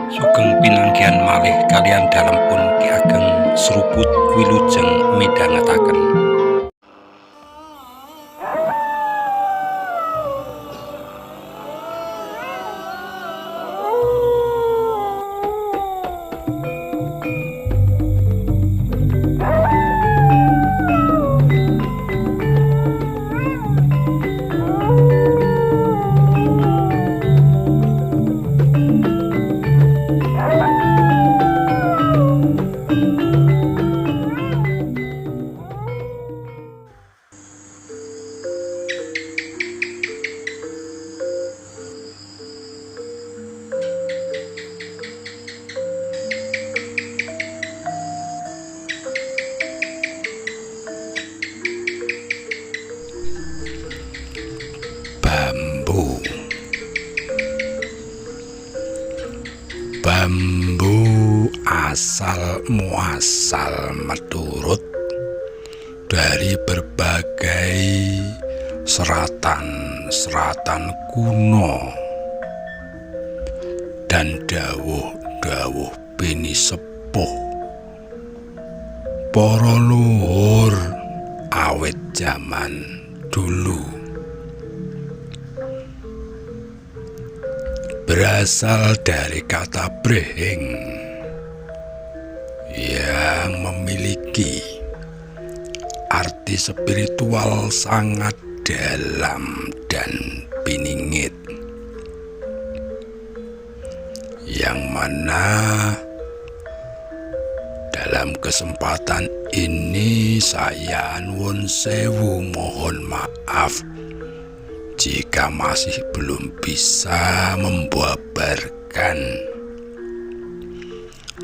Sugeng pinanggihan malih kalian dalem pun Ki Ageng Srubut Wilujeng midhangetaken. Bambu asal muasal meturut dari berbagai seratan kuno dan dawuh bini sepuh para luhur awit zaman dulu. Berasal dari kata brehing yang memiliki arti spiritual sangat dalam dan biningit, yang mana dalam kesempatan ini saya nuwun sewu mohon maaf jika masih belum bisa membabarkan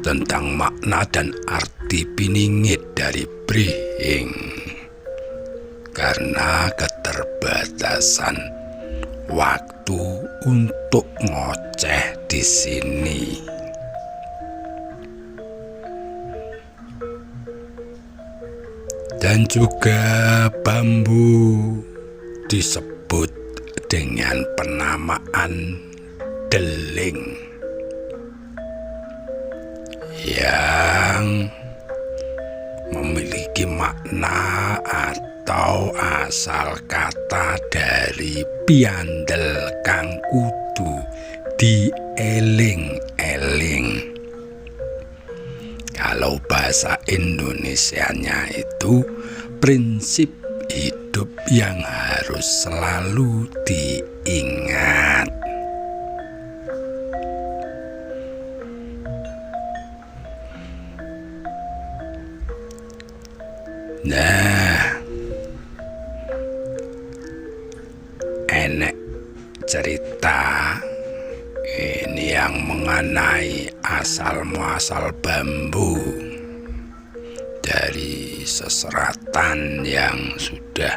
tentang makna dan arti piningit dari brehing karena keterbatasan waktu untuk ngoceh di sini. Dan juga bambu disebut dengan penamaan deling yang memiliki makna atau asal kata dari piandel kang kudu dieling-eling. Kalau bahasa Indonesianya itu prinsip hidup yang harus selalu diingat. Nah, enek cerita ini yang mengenai asal muasal bambu dari seseratan yang sudah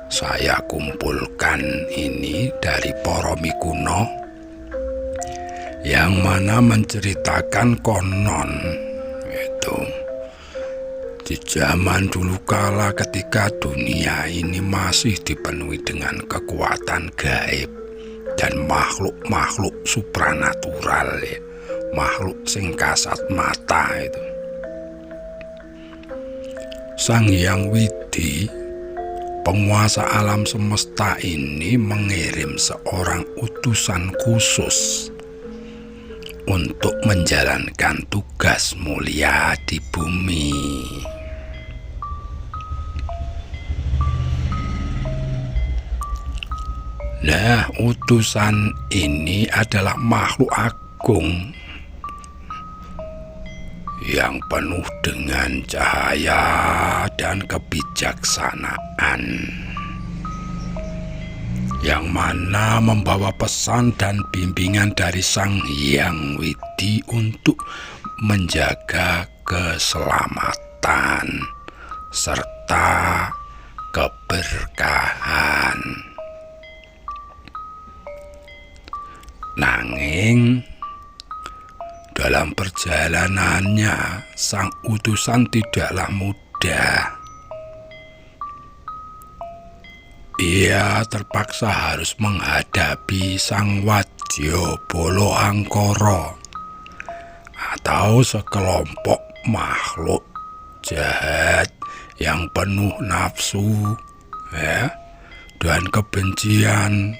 saya kumpulkan ini dari para mikuno, yang mana menceritakan konon itu di zaman dulu kala ketika dunia ini masih dipenuhi dengan kekuatan gaib dan makhluk-makhluk supranatural, ya, makhluk sing kasat mata itu. Sang Hyang Widi, penguasa alam semesta ini, mengirim seorang utusan khusus untuk menjalankan tugas mulia di bumi. Nah, utusan ini adalah makhluk agung yang penuh dengan cahaya dan kebijaksanaan, yang mana membawa pesan dan bimbingan dari Sang Hyang Widi untuk menjaga keselamatan serta keberkahan. Nanging dalam perjalanannya sang utusan tidaklah mudah. Ia terpaksa harus menghadapi sang wajah wadyabala angkara atau sekelompok makhluk jahat yang penuh nafsu, ya, dan kebencian,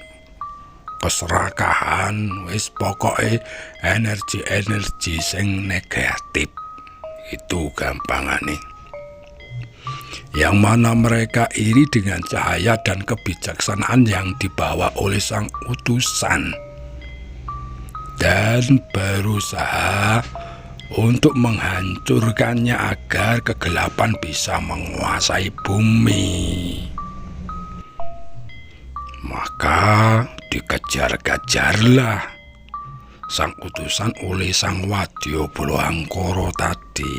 keserakahan, wis pokoknya energi-energi sing negatif. Itu gampangane. Yang mana mereka iri dengan cahaya dan kebijaksanaan yang dibawa oleh sang utusan dan berusaha untuk menghancurkannya agar kegelapan bisa menguasai bumi. Maka dikejar-kejarlah sang utusan oleh sang wadyabala angkara tadi,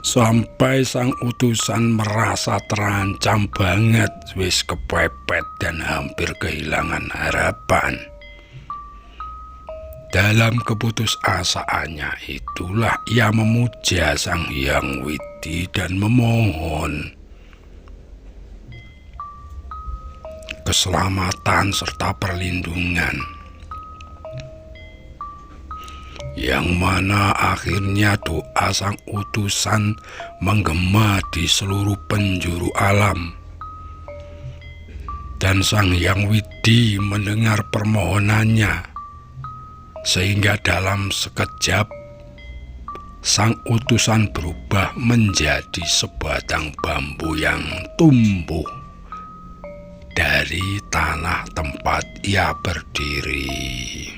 sampai sang utusan merasa terancam banget, wis kepepet dan hampir kehilangan harapan. Dalam keputusasaannya itulah ia memuja Sang Hyang Widi dan memohon keselamatan serta perlindungan, yang mana akhirnya doa sang utusan menggema di seluruh penjuru alam. Dan Sang Hyang Widi mendengar permohonannya, sehingga dalam sekejap sang utusan berubah menjadi sebatang bambu yang tumbuh dari tanah tempat ia berdiri.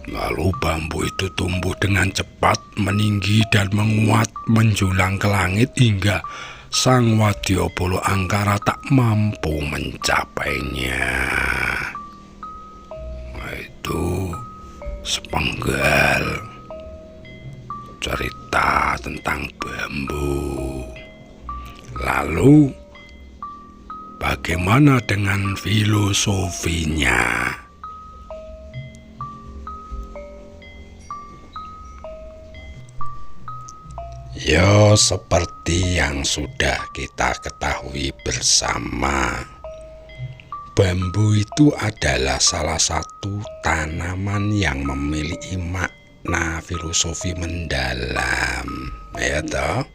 Lalu bambu itu tumbuh dengan cepat, meninggi dan menguat menjulang ke langit hingga sang wadyabala angkara tak mampu mencapainya. Itu sepenggal cerita tentang bambu. Lalu bagaimana dengan filosofinya? Ya, seperti yang sudah kita ketahui bersama, bambu itu adalah salah satu tanaman yang memiliki makna filosofi mendalam, ya toh?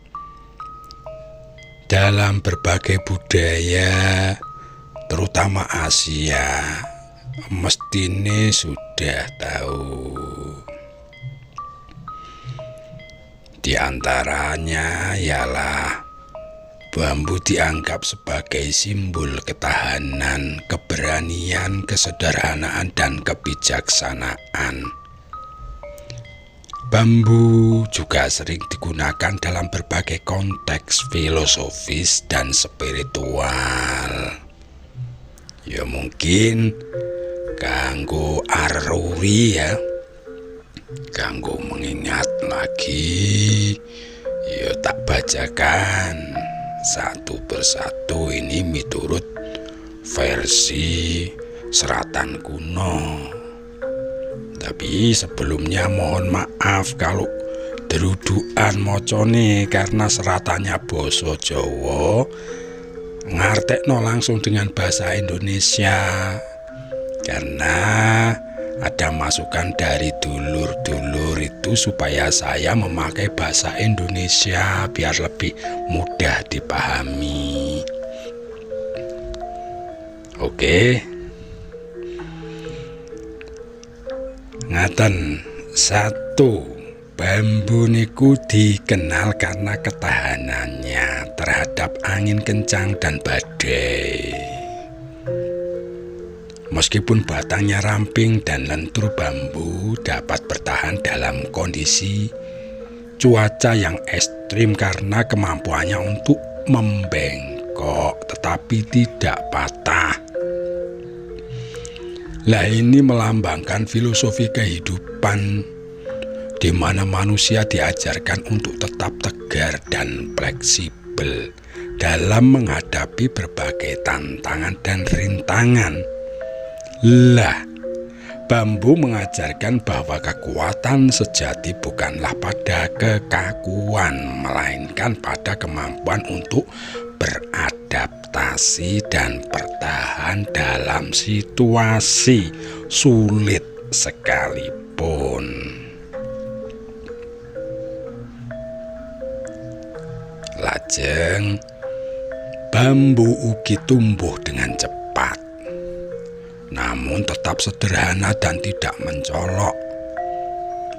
Dalam berbagai budaya, terutama Asia, mestine sudah tahu. Di antaranya ialah bambu dianggap sebagai simbol ketahanan, keberanian, kesederhanaan, dan kebijaksanaan. Bambu juga sering digunakan dalam berbagai konteks filosofis dan spiritual. Ya mungkin kanggo aruri, ya, kanggo mengingat lagi. Ya tak bacakan satu persatu ini miturut versi seratan kuno. Tapi sebelumnya mohon maaf kalau derudukan mocone karena seratannya basa Jawa, ngartekno langsung dengan bahasa Indonesia karena ada masukan dari dulur-dulur itu supaya saya memakai bahasa Indonesia biar lebih mudah dipahami. Oke. Ngaten, satu, bambu niku dikenal karena ketahanannya terhadap angin kencang dan badai. Meskipun batangnya ramping dan lentur, bambu dapat bertahan dalam kondisi cuaca yang ekstrim karena kemampuannya untuk membengkok tetapi tidak patah. Lah ini melambangkan filosofi kehidupan di mana manusia diajarkan untuk tetap tegar dan fleksibel dalam menghadapi berbagai tantangan dan rintangan. Lah, bambu mengajarkan bahwa kekuatan sejati bukanlah pada kekakuan, melainkan pada kemampuan untuk beradaptasi beradaptasi dan bertahan dalam situasi sulit sekalipun. Lajeng bambu ugi tumbuh dengan cepat, namun tetap sederhana dan tidak mencolok.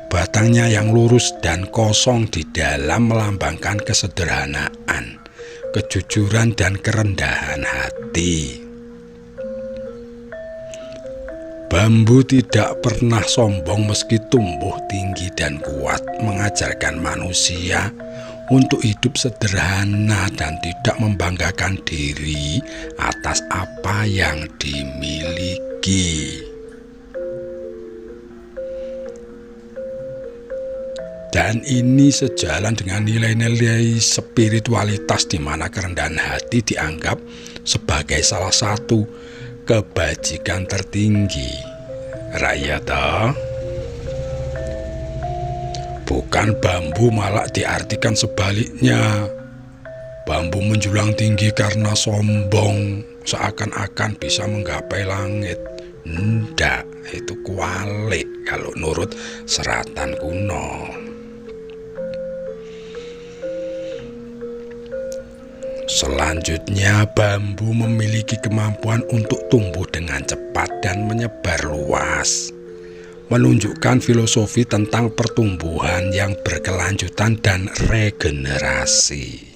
Batangnya yang lurus dan kosong di dalam melambangkan kesederhanaan, kejujuran dan kerendahan hati. Bambu tidak pernah sombong meski tumbuh tinggi dan kuat, mengajarkan manusia untuk hidup sederhana dan tidak membanggakan diri atas apa yang dimiliki. Dan ini sejalan dengan nilai-nilai spiritualitas di mana kerendahan hati dianggap sebagai salah satu kebajikan tertinggi. Rakyat, bukan bambu malah diartikan sebaliknya. Bambu menjulang tinggi karena sombong, seakan-akan bisa menggapai langit. Ndak, itu kualik kalau nurut seratan kuno. Selanjutnya, bambu memiliki kemampuan untuk tumbuh dengan cepat dan menyebar luas, menunjukkan filosofi tentang pertumbuhan yang berkelanjutan dan regenerasi.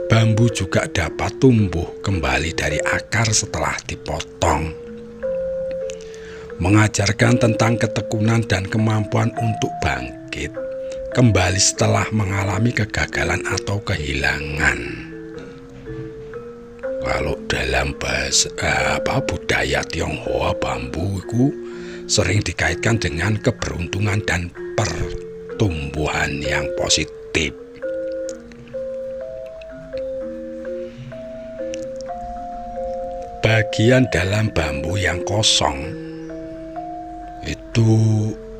Bambu juga dapat tumbuh kembali dari akar setelah dipotong, mengajarkan tentang ketekunan dan kemampuan untuk bangkit kembali setelah mengalami kegagalan atau kehilangan. Kalau dalam bahasa budaya Tionghoa, bambu itu sering dikaitkan dengan keberuntungan dan pertumbuhan yang positif. Bagian dalam bambu yang kosong itu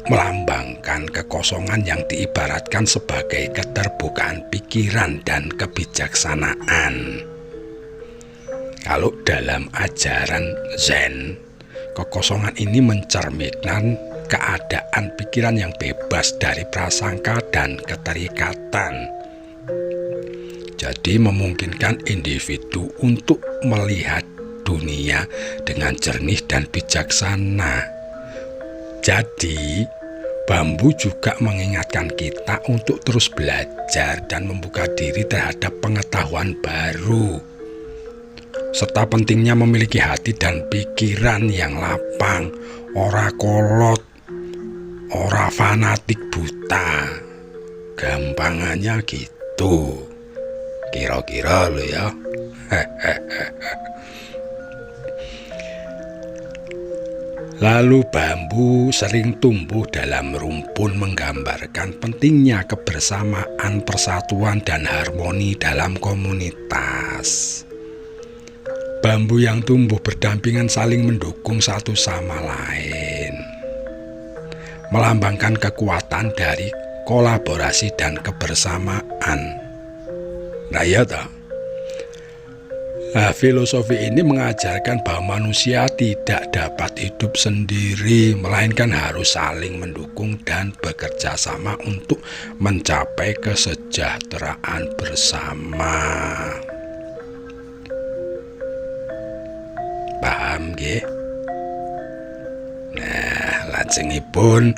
melambangkan kekosongan yang diibaratkan sebagai keterbukaan pikiran dan kebijaksanaan. Kalau dalam ajaran Zen, kekosongan ini mencerminkan keadaan pikiran yang bebas dari prasangka dan keterikatan. Jadi memungkinkan individu untuk melihat dunia dengan jernih dan bijaksana. Jadi, bambu juga mengingatkan kita untuk terus belajar dan membuka diri terhadap pengetahuan baru, serta pentingnya memiliki hati dan pikiran yang lapang, ora kolot, ora fanatik buta. Gampangannya gitu, kira-kira lo ya. Lalu bambu sering tumbuh dalam rumpun, menggambarkan pentingnya kebersamaan, persatuan, dan harmoni dalam komunitas. Bambu yang tumbuh berdampingan saling mendukung satu sama lain, melambangkan kekuatan dari kolaborasi dan kebersamaan. Nah ya toh. Filosofi ini mengajarkan bahwa manusia tidak dapat hidup sendiri, melainkan harus saling mendukung dan bekerja sama untuk mencapai kesejahteraan bersama. Paham nggih? Nah, lajengipun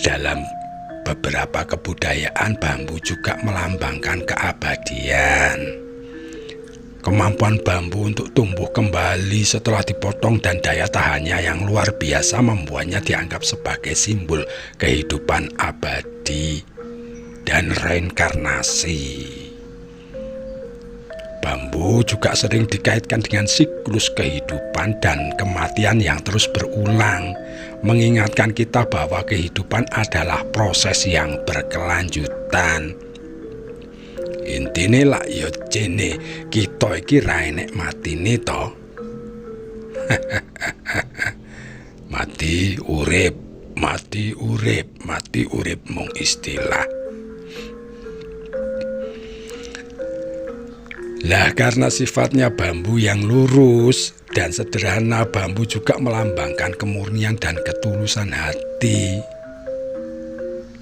dalam beberapa kebudayaan bambu juga melambangkan keabadian. Kemampuan bambu untuk tumbuh kembali setelah dipotong dan daya tahannya yang luar biasa membuatnya dianggap sebagai simbol kehidupan abadi dan reinkarnasi. Bambu juga sering dikaitkan dengan siklus kehidupan dan kematian yang terus berulang, mengingatkan kita bahwa kehidupan adalah proses yang berkelanjutan. Intine lak ya jene kita iki ra enek matine to. Mati urip, mati urip, mati urip mung istilah. Lah karena sifatnya bambu yang lurus dan sederhana, bambu juga melambangkan kemurnian dan ketulusan hati.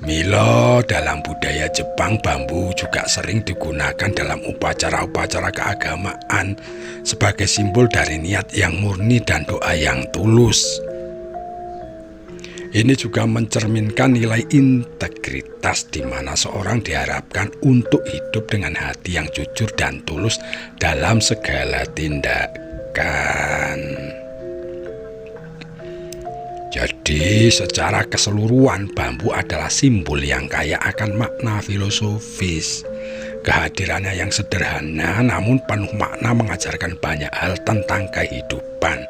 Milo, dalam budaya Jepang, bambu juga sering digunakan dalam upacara-upacara keagamaan sebagai simbol dari niat yang murni dan doa yang tulus. Ini juga mencerminkan nilai integritas di mana seorang diharapkan untuk hidup dengan hati yang jujur dan tulus dalam segala tindakan. Jadi secara keseluruhan bambu adalah simbol yang kaya akan makna filosofis. Kehadirannya yang sederhana namun penuh makna mengajarkan banyak hal tentang kehidupan.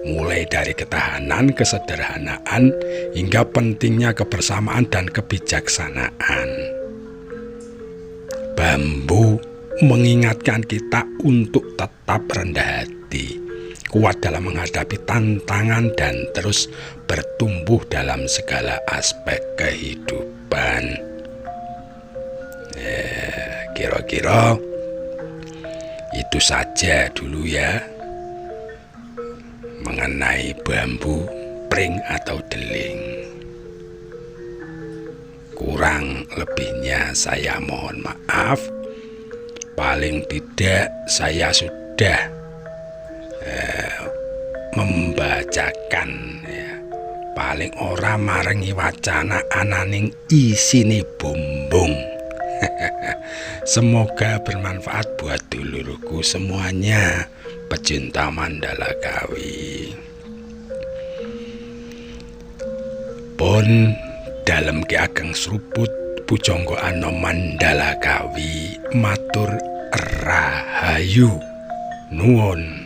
Mulai dari ketahanan, kesederhanaan, hingga pentingnya kebersamaan dan kebijaksanaan. Bambu mengingatkan kita untuk tetap rendah hati, kuat dalam menghadapi tantangan, dan terus bertumbuh dalam segala aspek kehidupan. Kira-kira itu saja dulu ya mengenai bambu, pring atau deling. Kurang lebihnya saya mohon maaf. Paling tidak saya sudah membacakan ya, paling ora marengi wacana ananing isine bumbung. Semoga bermanfaat buat dulurku semuanya, pecinta Mandala Kawi. Pun dalam Ki Ageng Sruput Pujangga Anom Mandala Kawi matur rahayu nuwun.